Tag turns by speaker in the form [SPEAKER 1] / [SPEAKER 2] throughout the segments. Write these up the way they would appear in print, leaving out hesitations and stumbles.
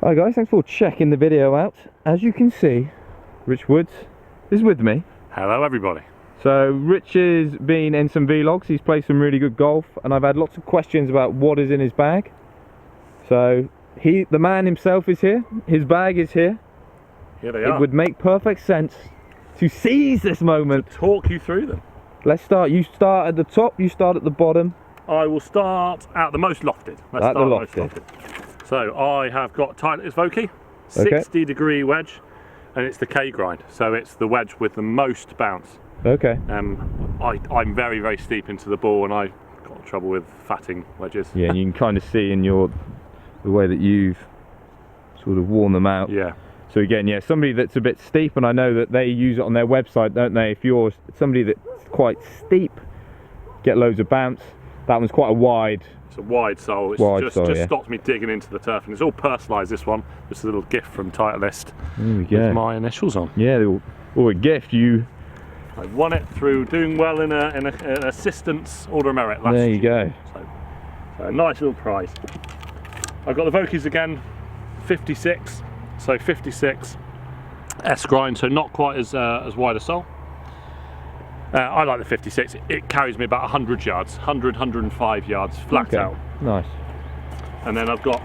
[SPEAKER 1] Hi guys, thanks for checking the video out. As you can see, Rich Woods is with me.
[SPEAKER 2] Hello everybody.
[SPEAKER 1] So Rich has been in some vlogs, he's played some really good golf, and I've had lots of questions about what is in his bag. So the man himself is here, his bag is here.
[SPEAKER 2] Here they are.
[SPEAKER 1] It would make perfect sense to seize this moment.
[SPEAKER 2] To talk you through them.
[SPEAKER 1] Let's start, you start at the top, you start at the bottom.
[SPEAKER 2] I will start at the most lofted. Let's
[SPEAKER 1] At the
[SPEAKER 2] start
[SPEAKER 1] lofted.
[SPEAKER 2] most lofted. So I have got TaylorMade Vokey, 60 degree wedge, and it's the K grind. So it's the wedge with the most bounce.
[SPEAKER 1] Okay.
[SPEAKER 2] I'm very, very steep into the ball, and I've got trouble with fatting wedges.
[SPEAKER 1] Yeah, and you can kind of see in the way that you've sort of worn them out.
[SPEAKER 2] Yeah.
[SPEAKER 1] So again, yeah, somebody that's a bit steep, and I know that they use it on their website, don't they? If you're somebody that's quite steep, get loads of bounce. That one's quite a wide.
[SPEAKER 2] It's a wide sole. It's just stops me digging into the turf, and it's all personalised. This one, just a little gift from Titleist with my initials on.
[SPEAKER 1] Yeah, or a gift.
[SPEAKER 2] I won it through doing well in an assistance order of merit last year.
[SPEAKER 1] There you go.
[SPEAKER 2] So a nice little prize. I've got the Vokeys again, 56. So 56 S grind, so not quite as wide a sole. I like the 56. It carries me about 100 yards, 105 yards flat out.
[SPEAKER 1] Nice.
[SPEAKER 2] And then I've got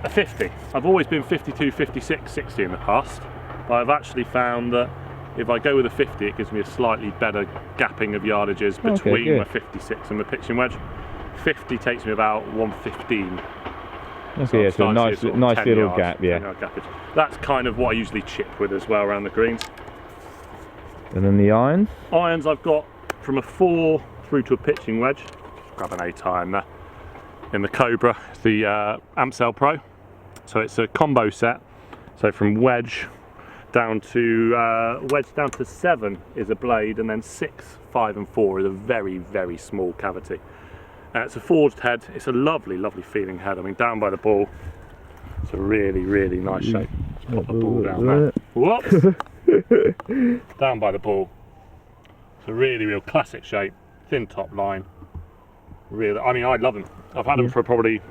[SPEAKER 2] a 50. I've always been 52, 56, 60 in the past, but I've actually found that if I go with a 50, it gives me a slightly better gapping of yardages between my 56 and my pitching wedge. 50 takes me about 115.
[SPEAKER 1] Okay, yeah, so nice little gap, yeah.
[SPEAKER 2] That's kind of what I usually chip with as well around the greens.
[SPEAKER 1] And then the irons?
[SPEAKER 2] Irons I've got from a 4 through to a pitching wedge. Grab an 8 iron there. In the Cobra, the Amstel Pro. So it's a combo set. So from wedge down to 7 is a blade, and then 6, 5 and 4 is a very, very small cavity. It's a forged head. It's a lovely, lovely feeling head. I mean, down by the ball, it's a really, really nice shape. Let's put the ball down there. Whoops! Down by the ball. It's a really, real classic shape. Thin top line. Really, I mean, I love them. I've had them for probably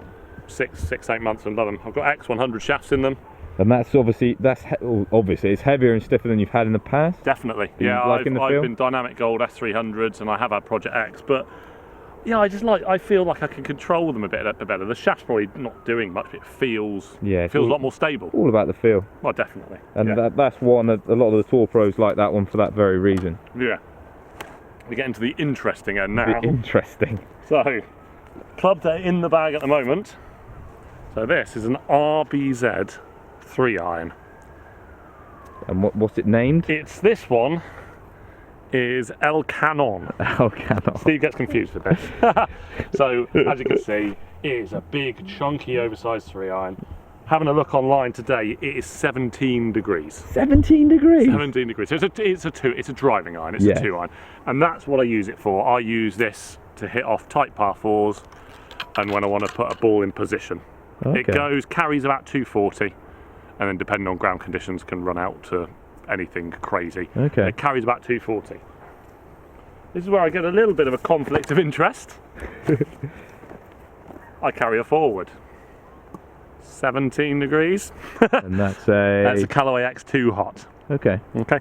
[SPEAKER 2] 6-8 months and love them. I've got X100 shafts in them.
[SPEAKER 1] And that's obviously it's heavier and stiffer than you've had in the past.
[SPEAKER 2] Definitely. Yeah, I've been Dynamic Gold S300s, and I have had Project X, but yeah, I feel like I can control them a bit better. The shaft's probably not doing much, but it feels a lot more stable.
[SPEAKER 1] All about the feel.
[SPEAKER 2] Well, definitely.
[SPEAKER 1] And that's one, a lot of the tour pros like that one for that very reason.
[SPEAKER 2] Yeah. We get into the interesting end now.
[SPEAKER 1] Interesting.
[SPEAKER 2] So, club that in the bag at the moment. So this is an RBZ 3 iron.
[SPEAKER 1] And what's it named?
[SPEAKER 2] This one is El Canon.
[SPEAKER 1] El Canon.
[SPEAKER 2] Steve gets confused with this. So, as you can see, it is a big, chunky, oversized 3 iron. Having a look online today, it is 17 degrees.
[SPEAKER 1] 17 degrees? 17
[SPEAKER 2] degrees. So it's a driving iron, it's a 2 iron. And that's what I use it for. I use this to hit off tight par 4s and when I want to put a ball in position. Okay. It carries about 240, and then depending on ground conditions can run out to anything crazy.
[SPEAKER 1] Okay.
[SPEAKER 2] It carries about 240. This is where I get a little bit of a conflict of interest. I carry a forward. 17 degrees.
[SPEAKER 1] And that's a
[SPEAKER 2] Callaway X2 Hot.
[SPEAKER 1] Okay.
[SPEAKER 2] Okay.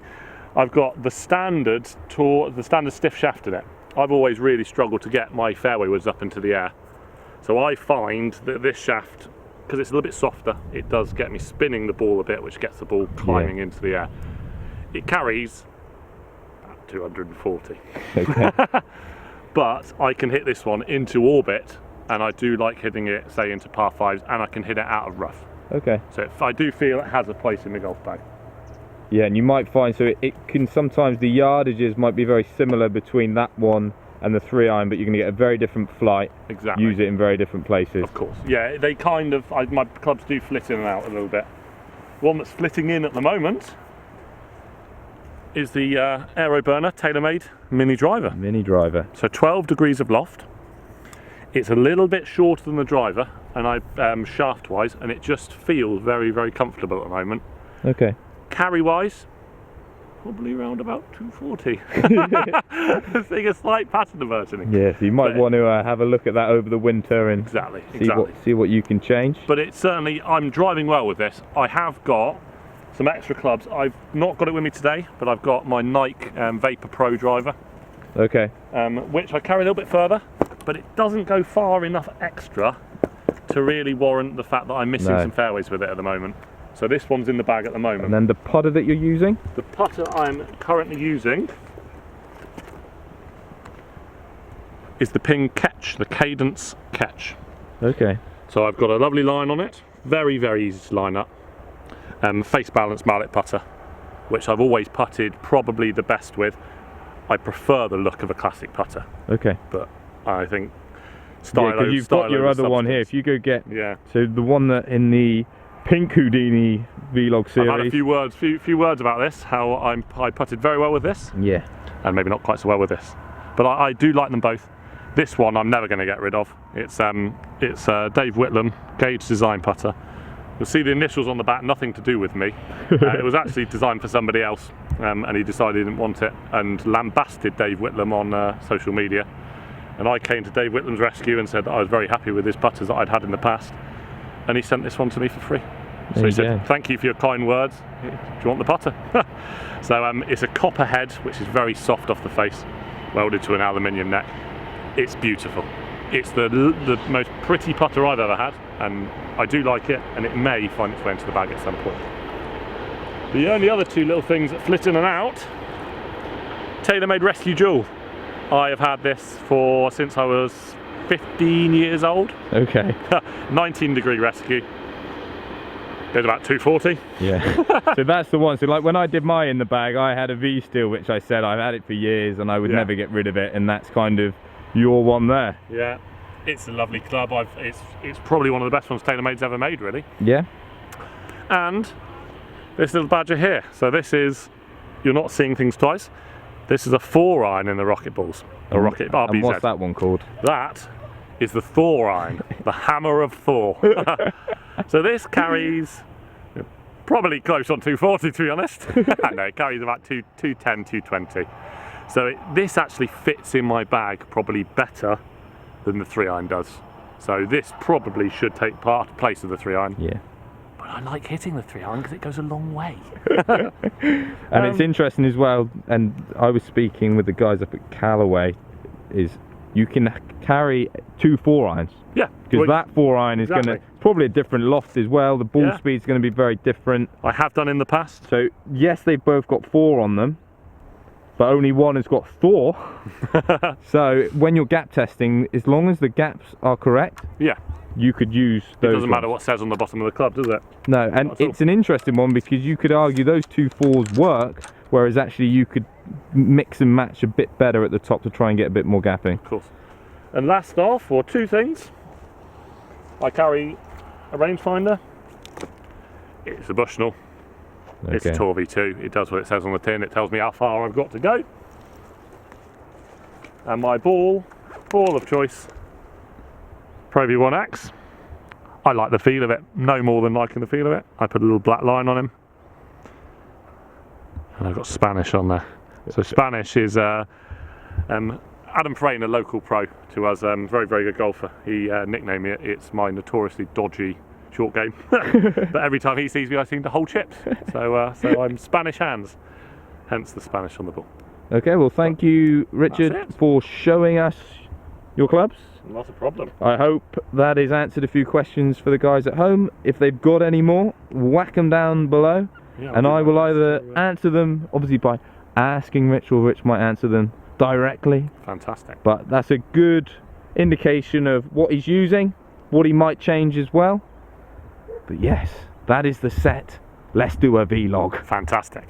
[SPEAKER 2] I've got the standard stiff shaft in it. I've always really struggled to get my fairway woods up into the air. So I find that this shaft, because it's a little bit softer, it does get me spinning the ball a bit, which gets the ball climbing into the air. It carries about 240. Okay. But I can hit this one into orbit, and I do like hitting it, say, into par 5s, and I can hit it out of rough.
[SPEAKER 1] Okay.
[SPEAKER 2] So I do feel it has a place in the golf bag.
[SPEAKER 1] Yeah, and you might find, so it can sometimes, the yardages might be very similar between that one and the 3 iron, but you're going to get a very different flight.
[SPEAKER 2] Exactly.
[SPEAKER 1] Use it in very different places.
[SPEAKER 2] Of course. Yeah, they kind of, my clubs do flit in and out a little bit. One that's flitting in at the moment is the Aero Burner TaylorMade Mini Driver.
[SPEAKER 1] Mini Driver.
[SPEAKER 2] So 12 degrees of loft. It's a little bit shorter than the driver, and shaft wise, and it just feels very, very comfortable at the moment.
[SPEAKER 1] Okay.
[SPEAKER 2] Carry wise, probably around about 240. Seeing a slight pattern emerging.
[SPEAKER 1] Yeah, so you might want to have a look at that over the winter and see what you can change.
[SPEAKER 2] But it's certainly, I'm driving well with this. I have got some extra clubs. I've not got it with me today, but I've got my Nike Vapor Pro driver.
[SPEAKER 1] Okay.
[SPEAKER 2] Which I carry a little bit further, but it doesn't go far enough extra to really warrant the fact that I'm missing some fairways with it at the moment. So this one's in the bag at the moment.
[SPEAKER 1] And then the putter that you're using?
[SPEAKER 2] The putter I'm currently using is the Ping Catch, the Cadence Catch.
[SPEAKER 1] Okay.
[SPEAKER 2] So I've got a lovely line on it, very, very easy to line up. Face balance mallet putter, which I've always putted probably the best with. I prefer the look of a classic putter.
[SPEAKER 1] Okay.
[SPEAKER 2] But I think stylo,
[SPEAKER 1] you've got your other one here. If you go get so the one that in the Pink Houdini vlog series.
[SPEAKER 2] I've had a few words about this. How I putted very well with this.
[SPEAKER 1] Yeah.
[SPEAKER 2] And maybe not quite so well with this. But I do like them both. This one I'm never going to get rid of. It's Dave Whitlam Gauge Design putter. You'll see the initials on the back, nothing to do with me. It was actually designed for somebody else, and he decided he didn't want it and lambasted Dave Whitlam on social media. And I came to Dave Whitlam's rescue and said that I was very happy with his putters that I'd had in the past. And he sent this one to me for free. So he said, thank you for your kind words. Do you want the putter? So it's a copper head, which is very soft off the face, welded to an aluminium neck. It's beautiful. It's the most pretty putter I've ever had, and I do like it, and it may find its way into the bag at some point. The only other two little things that flit in and out, TaylorMade Rescue Jewel. I have had this since I was 15 years old.
[SPEAKER 1] Okay.
[SPEAKER 2] 19-degree rescue. Goes about 240.
[SPEAKER 1] Yeah. So that's the one. So like when I did mine in the bag, I had a V steel, which I said I've had it for years and I would never get rid of it, and that's kind of your one there.
[SPEAKER 2] Yeah. It's a lovely club. It's probably one of the best ones TaylorMade's ever made, really.
[SPEAKER 1] Yeah.
[SPEAKER 2] And this little badger here. So this is, you're not seeing things twice. This is a 4-iron in the Rocket Balls, a Rocket RBZ.
[SPEAKER 1] And what's that one called?
[SPEAKER 2] That is the Thor iron, the hammer of Thor. So this carries probably close on 240, to be honest. No, it carries about 210, 220. So this actually fits in my bag probably better than the 3-iron does. So this probably should take place of the 3-iron.
[SPEAKER 1] Yeah.
[SPEAKER 2] But I like hitting the 3-iron because it goes a long way.
[SPEAKER 1] And it's interesting as well, and I was speaking with the guys up at Callaway, is you can carry 2 4-irons.
[SPEAKER 2] Yeah.
[SPEAKER 1] Because that 4-iron is going to, probably a different loft as well, the ball speed's going to be very different.
[SPEAKER 2] I have done in the past.
[SPEAKER 1] So yes, they've both got 4 on them, but only one has got Thor. So when you're gap testing, as long as the gaps are correct, you could use those.
[SPEAKER 2] It doesn't matter what says on the bottom of the club, does it?
[SPEAKER 1] No, and it's an interesting one because you could argue those 2 4s work, whereas actually you could mix and match a bit better at the top to try and get a bit more gapping.
[SPEAKER 2] Of course. And last off, or 2 things, I carry a rangefinder. It's a Bushnell. Okay. It's a Tor V2. It does what it says on the tin. It tells me how far I've got to go. And my ball of choice, Pro V1X. I like the feel of it, no more than liking the feel of it. I put a little black line on him. And I've got Spanish on there. So Spanish is Adam Frayne, a local pro to us, very, very good golfer. He nicknamed me, it's my notoriously dodgy short game. But every time he sees me, I seem to hold chips. So I'm Spanish hands, hence the Spanish on the ball.
[SPEAKER 1] Okay, well thank you, Richard, for showing us your clubs.
[SPEAKER 2] Not a problem.
[SPEAKER 1] I hope that has answered a few questions for the guys at home. If they've got any more, whack them down below, and I will either answer them, obviously by asking Rich, or Rich might answer them directly.
[SPEAKER 2] Fantastic.
[SPEAKER 1] But that's a good indication of what he's using, what he might change as well. But yes, that is the set. Let's do a vlog.
[SPEAKER 2] Fantastic.